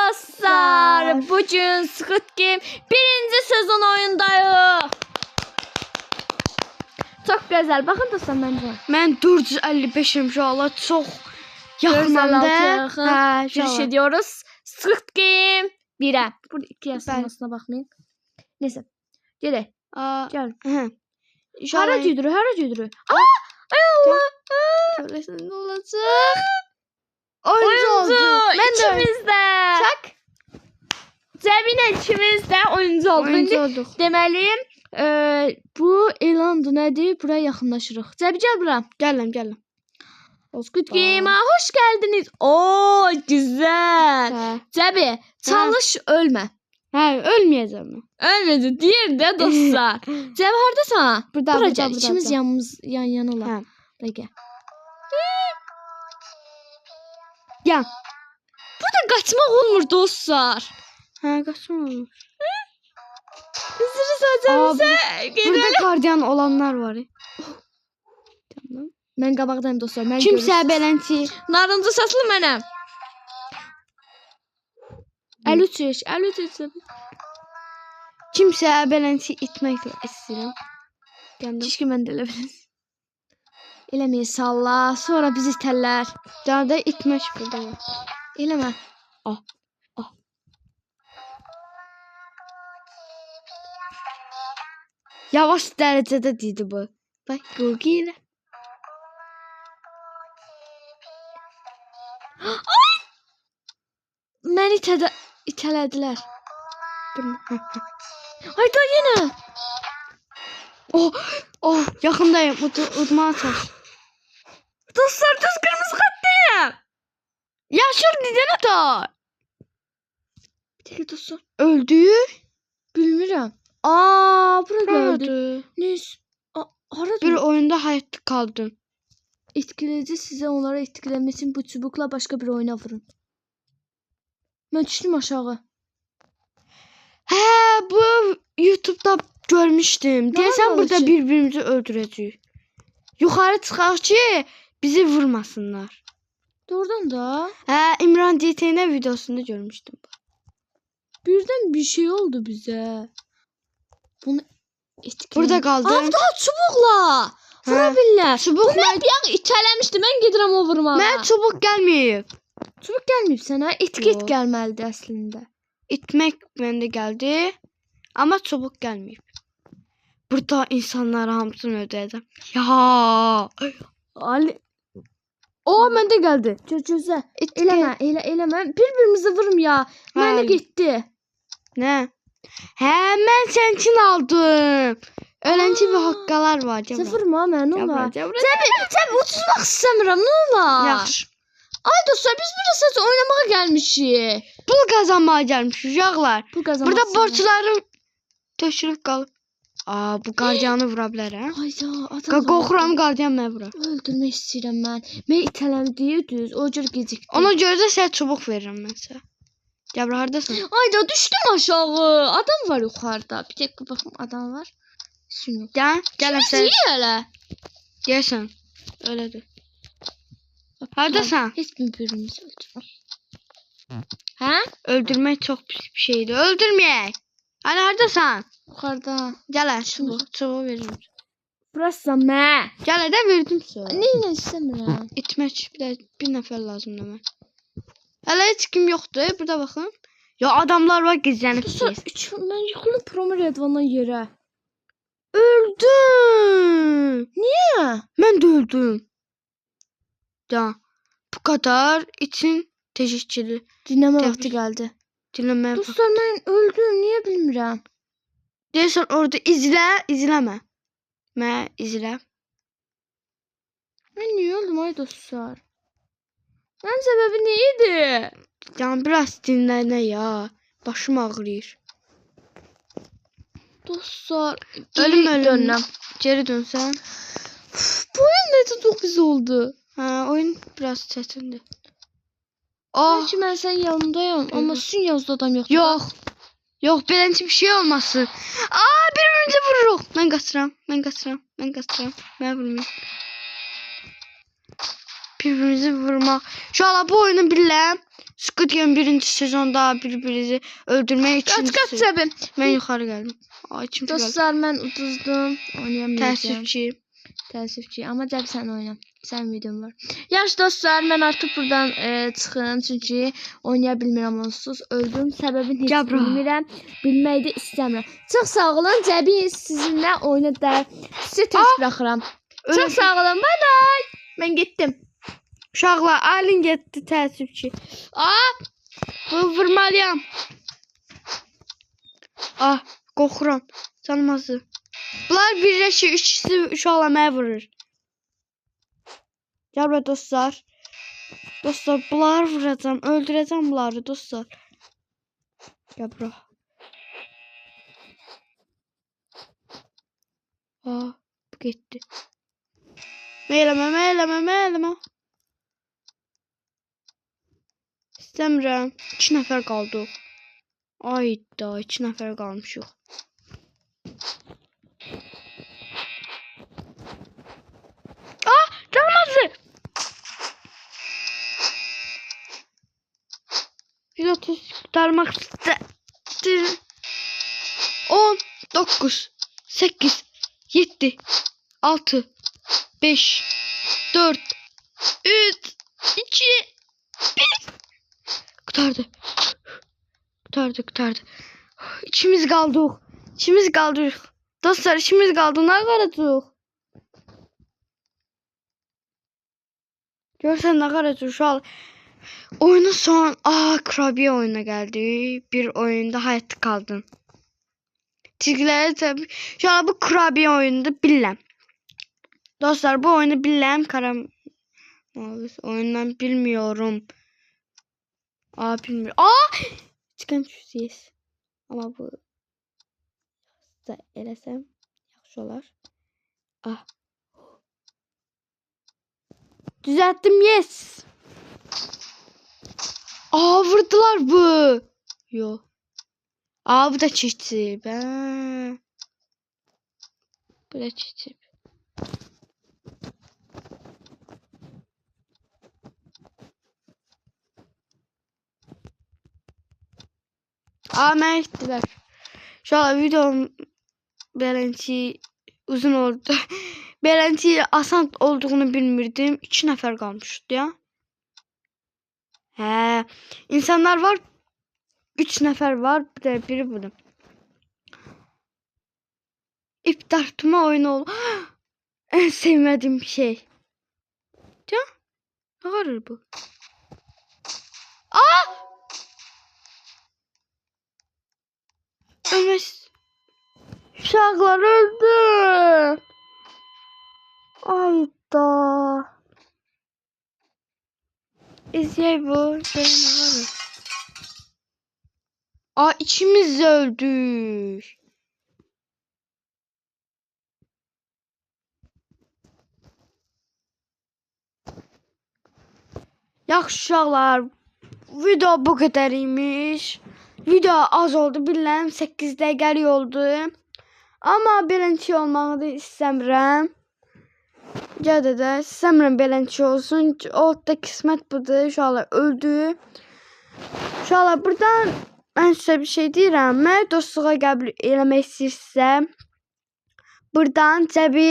dostlar. Bugün Squid Game birinci sezon oyundayıq. Çok güzel. Bakın dostlar bence. Mən 455'im şu anda çok yaxınamda. Giriş ediyoruz. Squid Game 1'e. Burada 2 yazılmasına bakmayın. Neyse. Gelin. Gel. Hara güdürü, hara güdürü. Ay Allah. Ne olacak? Oyuncu oldu. İkimizde. Çak. Cemile ikimiz de oyuncu olduk. Oyuncu olduk. Deməli, bu elandır, nədir? Buraya yaxınlaşırıq. Cəbi gəl bura. Gələm. Squid Game'a hoş geldiniz. Oo, güzel. Cəbi, çalış ölmə. Ölməyəcəm mən. Ölmedi. Diğer de dostlar. Cəbi hardasan? Burada. Gel. İkimiz yan yana olar. Buraya gel. Yan. Burada kaçmaq olmur dostlar. Qaçma olur. Hızırı sözümüze. Burada gardiyan olanlar var. Tamam. Mən qabaqdayım dostlar. Mən Kimsə beləncə. Narıncı səsli mənəm. 53 yaş. Kimsə beləncə itmək istəyirəm. Keşke mən də elə biləm. Eləməyə salla. Sonra bizi itərlər. Daha da itmək burada var. Eləmə. Yavaş dərəcədə dedi bu. Bax, Google ilə. Məni itələdilər. Hayda yenə. Yaxındayım. Udmağa çalış. Dostlar düz qırmızı xəttəyəm. Yaşıl dizənə da. Bir dəqiqə dostlar. Öldü. Bilmirəm. Burada öldü. Neyse. Harada? Bir oyunda hayatta kaldın. Etkileyici size onlara etkilemesin bu çubukla başka bir oyuna vurun. Ben düştüm aşağı. Bu YouTube'da görmüştüm. Deyəsən burada birbirimizi öldürəcəyik. Yuxarı çıxaq ki bizi vurmasınlar. Doğrudan da. İmran DTN videosunda görmüştüm. Birden bir şey oldu bize. Bunu burada kaldı. Daha çubukla. Vurabilirler. Çubuk mən bir itələmişdi. Mən gedirəm o vurmağa. Mən çubuk gəlməyib. Çubuk gəlməyib sənə. Etiket gəlməlidir əslində. İtmək məndə gəldi. Amma çubuk gəlməyib. Burada insanlara hamısını ödəyəcəm. Ali. Məndə gəldi. Gözlə. Eləmə. Bir-birimizi vurum ya. Mənə getdi. Nə? Mən sənkin aldım. Öləncə bir haqqalar var. Vurma mən ola. Cəbi uçmaq istəmirəm. Nə olar? Yaxşı. Ay dostlar biz burada sadəcə oynamağa gəlmişik. Pul qazanmağa gəlmişik uşaqlar. Burada borclarım tökülüb qalıb. Bu qardiyanı vura bilər hə? Hayda, adam. Qorxuram qardiyan məni vura. Öldürmək istəyirəm mən. Mən itələmdiyi düz, o cür gecikdi. Ona görə də sənə çubuq verirəm mən sənə. Gəl bura hardasan? Ayda düşdüm aşağı. Adam var yuxarıda. Bir dəqiqə baxım adam var. Şunu. Gələm sən. Elə. Deyəsən. Öylədir. Hardasan? Heç bir-birimizi öldürmək. Hə? Öldürmək çox pis bir şeydir. Öldürməyək. Hani hardasan? Yuxarıda. Gəl çubuğu veririm. Burası mən. Gəl də verdim sonra. Nə istəmirəm. İtmək bir nəfər lazımdır mən. Hələ heç kim yoxdur. Burada baxın. Ya adamlar var gizlənib. Mən yıxılıb Promo Redvandan yerə. Öldüm. Niyə? Mən də öldüm. Bu kadar için teşekkürler. Dinləmə vaxtı gəldi. Dinləməyə bax. Dostlar mən öldüm. Niyə bilmirəm? Deyirsən orada izləmə. Mən izlə. Mən niyə öldüm ay dostlar? Mənim səbəbi nə idi? Biraz dinlənə ya. Başım ağrıyır. Dostlar, ölüm. Geri dönsən. Bu oyun necə çox güzel oldu. Oyun biraz çətindir. Belki mən sənin yanındayım, amma sizin yanınızda adam yoxdur. Yox, beləncə bir şey olmasın. Bir-birimizi vururuq. Mən qaçıram. Mən vurmayım. birbirimizi vurmaq. İnşallah bu oyunu bilirəm. Squid Game 1-ci sezonda bir-birinizi öldürmək üçün. Kaç səbim. Mən yuxarı gəldim. Ay kim gəldi? Dostlar mən uduzdum. Oynayamayacağım. Təəssüfçi. Amma Cəbi sən oyna. Sən videom var. Yaxşı dostlar, mən artıq buradan çıxıram çünki oynaya bilmirəm onsuz. Öldüm. Səbəbini heç bilmirəm. Bilməyi də istəmirəm. Çox sağ olun. Cəbi sizinlə oyuna sizi tək buraxıram. Çox sağ olun. Bye bye. Mən getdim. Uşaqlar, Aylin getdi təəssüfçi. Vurmalıyam. Qorxuram. Canmazı. Bunlar birləşir, üçüsü uşaqla mənə vurur. Gəl bura dostlar. Dostlar, bunları vuracağım. Öldürəcəm bunları dostlar. Gəl bura. Bu getdi. Məyləmə. İstəmirəm. 2 nəfər qaldıq. Ayda, 2 nəfər qalmışıq. Canmazı. 130 kurtarmaq istədim. 10, 9, 8, 7, 6, 5, 4, 3, 2, 1. Kurtardı. İkimiz qaldıq. Dostlar, işimiz qaldı. Nə qaracaq? Görsən nə qaracaq uşaq. Oyunun son kurabiye oyuna gəldi. Bir oyunda hayatta qaldın. Çizgiləri tabii. Şu an bu kurabiye oyununda bilirəm. Dostlar, bu oyunu bilirəm. Oyundan bilmiyorum. Bilmiyorum. Çıkan düşüyoruz. Ama bu da eləsəm yaxşı olar. Düzelttim, yes. Vurdular bu. Yo. Bu da çiçip. Bu da çiçip. Mənə gittiler. Şu an videom beləncə uzun oldu. Beləncə asan olduğunu bilmirdim. 2 nəfər qalmışdı ya. İnsanlar var. 3 nəfər var. Bir de biri budur. İp dartma oyunu oldu. En sevmediğim şey. Ya. Ne var bu? Ölmez. Uşaqlar öldü. Ayda. İzley bu. İçimiz öldük. Yaxşı uşaqlar. Video bu qədər imiş. Video az oldu, bilirəm 8 dəqiqəlik oldu. Amma beləncə olmağı da istəmirəm. Gədə istəmirəm beləncə olsun. O da qismət budur. Uşaqlar öldü. Uşaqlar buradan mən sizə bir şey deyirəm. Mən dostluğa qəbul eləmək istəyirsə, buradan Cəbi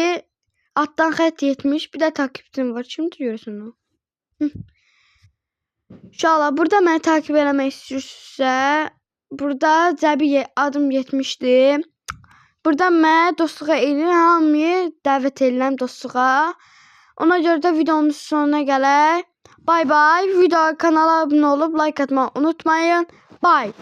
altdan xətt 70 bir də takipçim var. Kimdir görürsən o? Uşaqlar burada məni takip eləmək istəyirsə, burada Cəbi adım 70'dir. Burada mən dostluğa eləyirəm, hamıyı dəvət edirəm dostluğa. Ona görə də videonun sonuna gələk. Bye bye. Video kanala abunə olub like atmayı unutmayın. Bye.